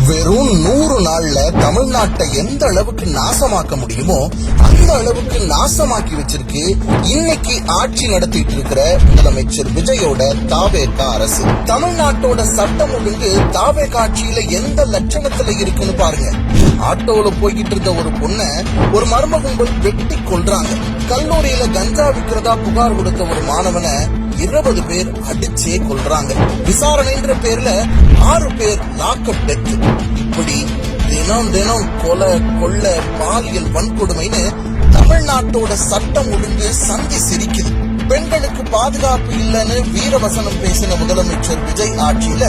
வெறும் 100 நாள்ல தமிழ்நாட்டை எந்த அளவுக்கு நாசமாக்க முடியுமோ அந்த அளவுக்கு நாசமாக்கி வச்சிருக்கு இன்னைக்கு ஆட்சி நடத்திட்டு இருக்கிற முதலமைச்சர் விஜயோட தாவேகா அரசு. தமிழ்நாட்டோட சட்டம் ஒழுங்கு தாவேகா ஆட்சியில எந்த லட்சணத்துல இருக்குன்னு பாருங்க. ஆட்டோல போய்கிட்டு இருந்த ஒரு பொண்ண ஒரு மர்ம கும்பல் வெட்டி கொல்றாங்க. கல்லூரியில கஞ்சா விற்கிறதா புகார் கொடுத்த ஒரு மாணவனை 20 பேர் அடிச்சே கொல்றாங்க. விசாரணைன்ற பேர்ல 6 பேர் லாக்அப் டெத். இப்படி தினம் தினம் கொலை கொள்ளை பாலியல் வன்கொடுமைன்னு தமிழ்நாட்டோட சட்டம் ஒழுங்கு சந்தி சிரிக்குது. பெண்களுக்கு பாதுகாப்பு இல்லைன்னு வீரவசனம் பேசின முதலமைச்சர் விஜய் ஆட்சியில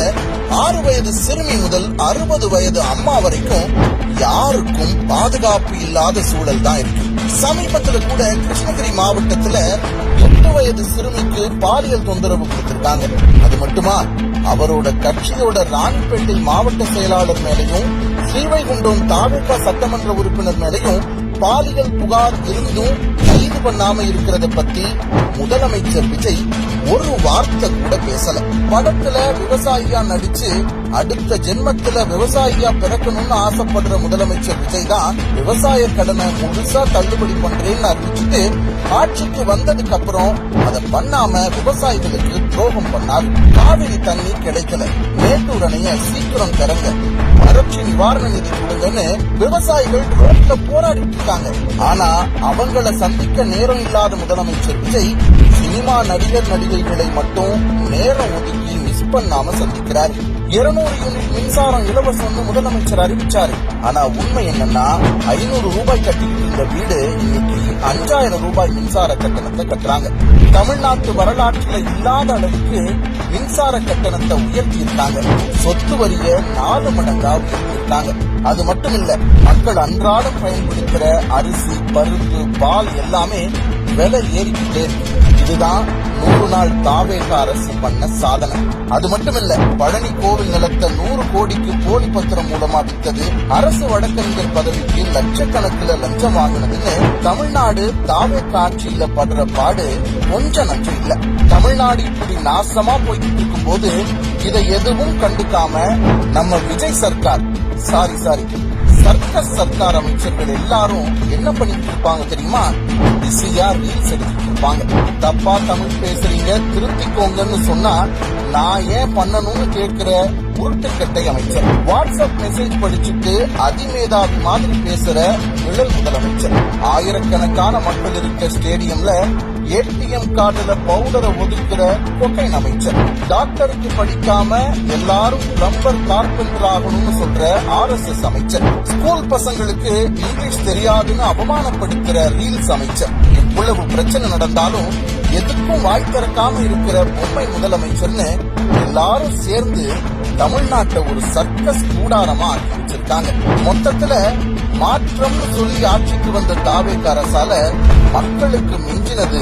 6 வயது சிறுமி முதல் 60 வயது அம்மா வரைக்கும் யாருக்கும் பாதுகாப்பு இல்லாத சூழல் தான் இருக்கு. சமீபத்துல கூட கிருஷ்ணகிரி மாவட்டத்துல 8 வயது சிறுமிக்கு பாலியல் தொந்தரவு கொடுத்திருக்காங்க. அது மட்டுமா, அவரோட கட்சியோட ராணிப்பேட்டை மாவட்ட செயலாளர் மேலையும் ஸ்ரீவைகுண்டம் தாவேகா சட்டமன்ற உறுப்பினர் மேலையும் பாலியல் புகார் இருந்தும் கைது பண்ணாம இருக்கிறத பத்தி முதலமைச்சர் விஜய் ஒரு வார்த்தை கூட பேசல. படத்துல விவசாயியா நடிச்சு அடுத்த ஜென்மத்துல விவசாயியா பிறக்கணும்னு ஆசைப்படுற முதலமைச்சர் விஜய் தான் விவசாய கடனை முழுசா தள்ளுபடி பண்றேன்னு அறிவிச்சுட்டு ஆட்சிக்கு வந்ததுக்கு அப்புறம் அதை பண்ணாம விவசாயிகளுக்கு துரோகம் பண்ணார். காவிரி தண்ணி கிடைக்கல, மேட்டூர் அணைய சீக்கிரம் திறங்க, வறட்சி நிவாரண நிதி கொடுங்கன்னு விவசாயிகள் ரோட்ல போராடிட்டு இருக்காங்க. ஆனா அவங்கள சந்திக்க நேரம் இல்லாத முதலமைச்சர் விஜய் சினிமா நடிகர் நடிகைகளை மட்டும் நேரம் ஒதுக்கி மிஸ் பண்ணாம சந்திக்கிறார். 200 யூனிட் மின்சாரம் இலவசம்னு முதலமைச்சர் அறிவிச்சாரு. ஆனா உண்மை என்னன்னா 500 ரூபாய் கட்டிட்டு இருந்த வீடு இன்னைக்கு 5000 ரூபாய் மின்சார கட்டணத்தை கட்டுறாங்க. தமிழ்நாட்டு வரலாற்றுல இல்லாத அளவுக்கு மின்சார கட்டணத்தை உயர்த்தி இருக்காங்க. சொத்து வரிய 4 மடங்கா உயர்த்தி இருக்காங்க. அது மட்டும் இல்ல, மக்கள் அன்றாடம் பயன்படுத்துற அரிசி, பருப்பு, பால் எல்லாமே விலை ஏறிக்கிட்டே இருக்கு. இதுதான் 100 நாள் தாவேகா அரசு பண்ண சாதனை. அது மட்டும் இல்ல, பழனி கோவில் நிலத்தை 100 கோடிக்கு போலி பத்திரம் மூலமா வித்தது, அரசு வழக்கறிஞர் பதவிக்கு லட்சக்கணக்கில் லஞ்சம் வாங்கினதுன்னு தமிழ்நாடு தாவேகா ஆட்சியில படுற பாடு கொஞ்சம் நஞ்சம் இல்ல. தமிழ்நாடு இப்படி நாசமா போய்கிட்டு இருக்கும் போது இதை எதுவும் கண்டுக்காம நம்ம விஜய் சர்க்கார் சர்க்கஸ் சர்க்கார் அமைச்சர்கள் எல்லாரும் என்ன பண்ணிட்டு இருப்பாங்க தெரியுமா? பிஸியா ரீல்ஸ் எடுத்துட்டு இருப்பாங்க. தப்பா தமிழ் பேசுறீங்க, திருத்திக்கோங்கன்னு சொன்னா நான் ஏன் பண்ணணும்னு கேட்கிற உருட்டுக்கட்டை அமைச்சர். வாட்ஸ்அப் மெசேஜ் படிச்சுட்டு அதிமேதாவி மாதிரி பேசுற நிழல் முதலமைச்சர். ஆயிரக்கணக்கான மக்கள் இருக்க ஸ்டேடியம்ல ஏடிஎம் கார்டுல பவுடரை ஒதுக்குற கொக்கைன் அமைச்சர். டாக்டருக்கு படிக்காம எல்லாரும் பிளம்பர் கார்பெண்டர் ஆகணும்னு சொல்ற RSS அமைச்சர். ஸ்கூல் பசங்களுக்கு இங்கிலீஷ் தெரியாதுன்னு அவமானப்படுத்துற ரீல்ஸ் அமைச்சர். இவ்வளவு பிரச்சனை நடந்தாலும் எதுக்கும் வாய் திறக்காம இருக்கிற பொம்மை முதலமைச்சர்னு எல்லாரும் சேர்ந்து தமிழ்நாட்டை ஒரு சர்க்கஸ் கூடாரமா ஆக்கி வச்சிருக்காங்க. மொத்தத்துல மாற்றம்னு சொல்லி ஆட்சிக்கு வந்த தாவேகா அரசால மக்களுக்கு மிஞ்சினது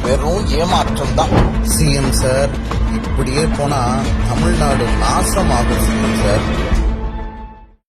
வெறும் ஏமாற்றம் தான். சிஎம் சார், இப்படியே போனா தமிழ்நாடு நாசமாகும் சிஎம் சார்.